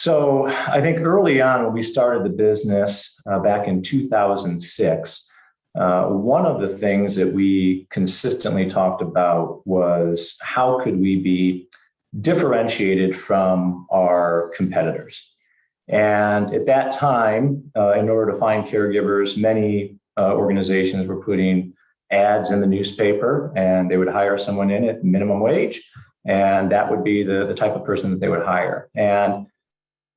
So I think early on when we started the business back in 2006, one of the things that we consistently talked about was how could we be differentiated from our competitors? And at that time, in order to find caregivers, many organizations were putting ads in the newspaper, and they would hire someone in at minimum wage, and that would be the type of person that they would hire. And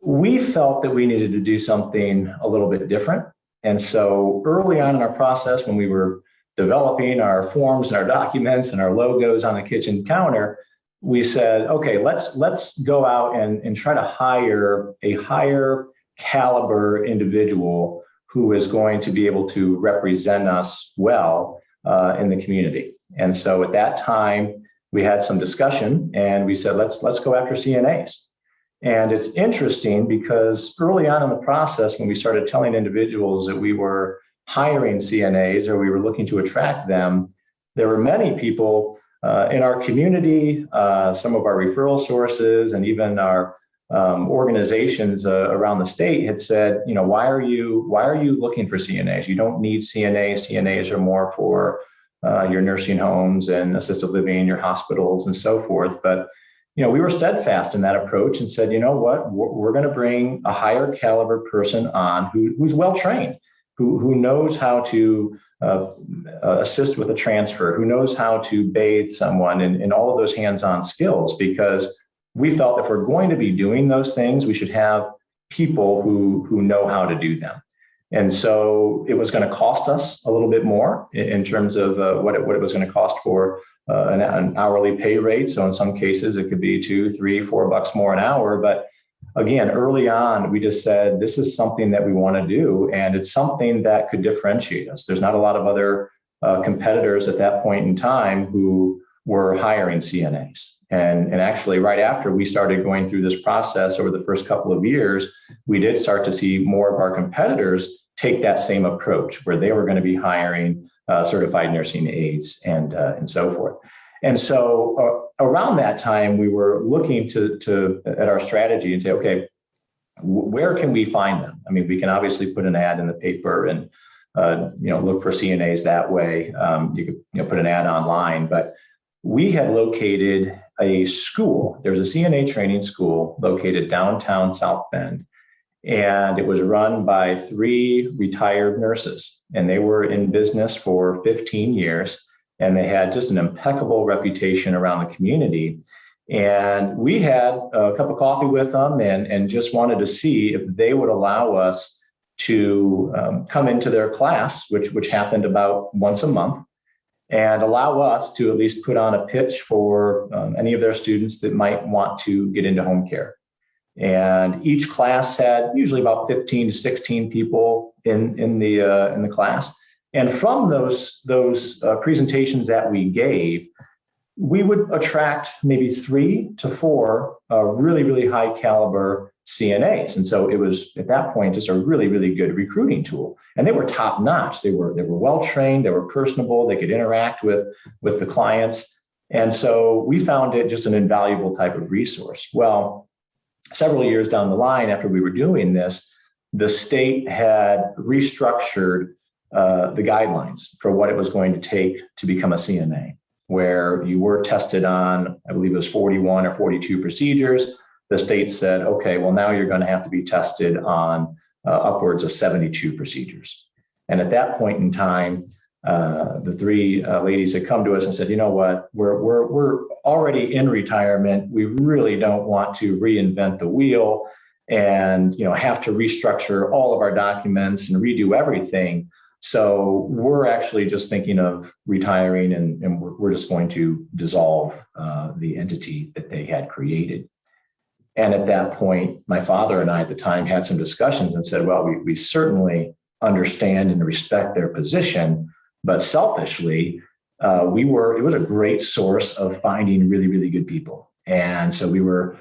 we felt that we needed to do something a little bit different. And so early on in our process, when we were developing our forms and our documents and our logos on the kitchen counter, we said, okay, let's go out and try to hire a higher caliber individual who is going to be able to represent us well in the community. And so at that time, we had some discussion and we said, let's go after CNAs. And it's interesting because early on in the process, when we started telling individuals that we were hiring CNAs or we were looking to attract them, there were many people in our community, some of our referral sources, and even our organizations around the state had said, why are you looking for CNAs? You don't need CNAs. CNAs are more for your nursing homes and assisted living, your hospitals, and so forth. But we were steadfast in that approach and said, you know what, we're going to bring a higher caliber person on who's well trained, who knows how to assist with a transfer, who knows how to bathe someone, and all of those hands-on skills, because we felt if we're going to be doing those things, we should have people who know how to do them. And so it was going to cost us a little bit more in terms of what it was going to cost for an hourly pay rate. So in some cases, it could be $2, $3, $4 more an hour. But again, early on, we just said, this is something that we want to do. And it's something that could differentiate us. There's not a lot of other competitors at that point in time who were hiring CNAs. And actually, right after we started going through this process over the first couple of years, we did start to see more of our competitors take that same approach where they were going to be hiring certified nursing aides and so forth. And so around that time, we were looking at our strategy and say, okay, where can we find them? I mean, we can obviously put an ad in the paper and look for CNAs that way. You could put an ad online, but we had located a school. There's a CNA training school located downtown South Bend, and it was run by 3 retired nurses, and they were in business for 15 years, and they had just an impeccable reputation around the community. And we had a cup of coffee with them and just wanted to see if they would allow us to come into their class, which happened about once a month, and allow us to at least put on a pitch for any of their students that might want to get into home care. And each class had usually about 15 to 16 people in the class. And from those presentations that we gave, we would attract maybe 3 to 4 really, really high caliber CNAs. And so it was at that point just a really, really good recruiting tool. And they were top notch. They were well trained. They were personable. They could interact with the clients. And so we found it just an invaluable type of resource. Well, several years down the line after we were doing this, the state had restructured the guidelines for what it was going to take to become a CNA, where you were tested on, I believe it was 41 or 42 procedures. The state said, okay, well, now you're going to have to be tested on upwards of 72 procedures. And at that point in time, the 3 ladies had come to us and said, you know what, we're already in retirement. We really don't want to reinvent the wheel and have to restructure all of our documents and redo everything. So we're actually just thinking of retiring and we're just going to dissolve the entity that they had created. And at that point, my father and I at the time had some discussions and said, well, we certainly understand and respect their position, but selfishly, it was a great source of finding really, really good people. And so we were,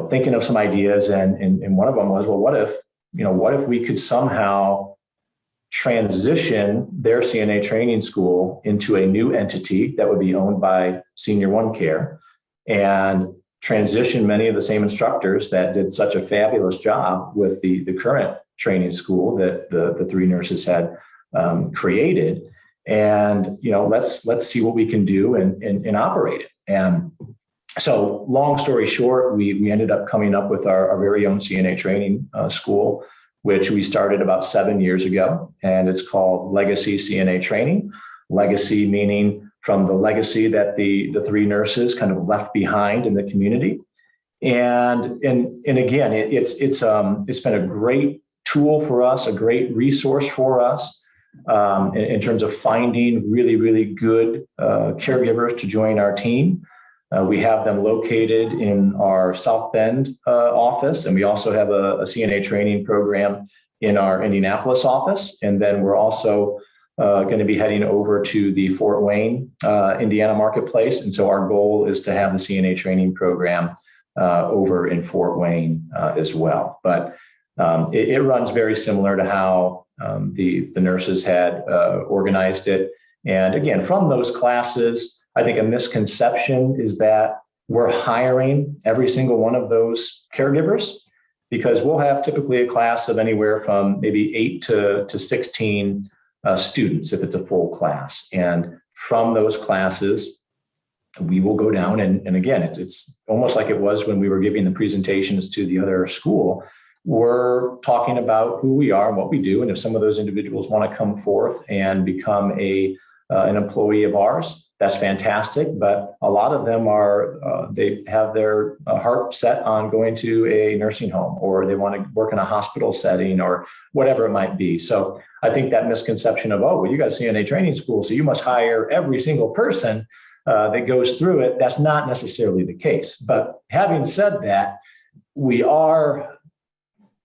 thinking of some ideas, and one of them was, well, what if we could somehow transition their CNA training school into a new entity that would be owned by Senior1Care, and transition many of the same instructors that did such a fabulous job with the current training school that the three nurses had created. And, let's see what we can do and operate it. And so long story short, we ended up coming up with our very own CNA training school, which we started about 7 years ago. And it's called Legacy CNA Training. Legacy meaning from the legacy that the three nurses kind of left behind in the community. And again, it's been a great tool for us, a great resource for us in terms of finding really, really good caregivers to join our team. We have them located in our South Bend office, and we also have a CNA training program in our Indianapolis office. And then we're also going to be heading over to the Fort Wayne, Indiana marketplace. And so our goal is to have the CNA training program over in Fort Wayne as well. But it runs very similar to how the nurses had organized it. And again, from those classes, I think a misconception is that we're hiring every single one of those caregivers, because we'll have typically a class of anywhere from maybe 8 to 16 students if it's a full class. And from those classes, we will go down and again, it's almost like it was when we were giving the presentations to the other school. We're talking about who we are and what we do. And if some of those individuals want to come forth and become an employee of ours, that's fantastic. But a lot of them they have their heart set on going to a nursing home, or they want to work in a hospital setting, or whatever it might be. So I think that misconception of, you got a CNA training school, so you must hire every single person that goes through it. That's not necessarily the case. But having said that, we are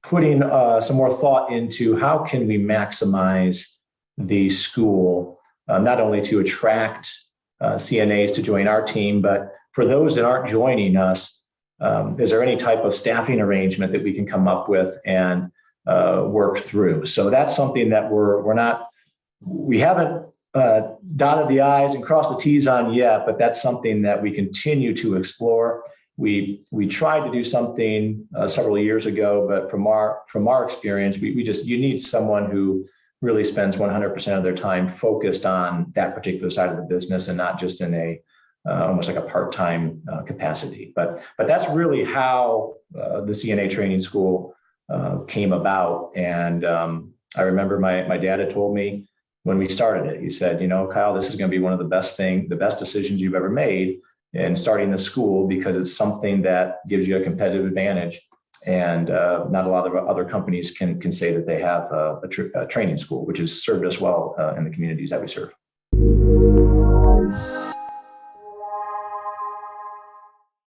putting some more thought into how can we maximize the school, not only to attract CNAs to join our team, but for those that aren't joining us, is there any type of staffing arrangement that we can come up with and work through? So that's something that we haven't dotted the I's and crossed the T's on yet, but that's something that we continue to explore. We tried to do something several years ago, but from our experience, you need someone who really spends 100% of their time focused on that particular side of the business, and not just in a almost like a part-time capacity. But that's really how the CNA training school came about. And I remember my dad had told me when we started it, he said, Kyle, this is going to be one of the best decisions you've ever made in starting the school, because it's something that gives you a competitive advantage. And not a lot of other companies can say that they have a training school, which has served us well in the communities that we serve.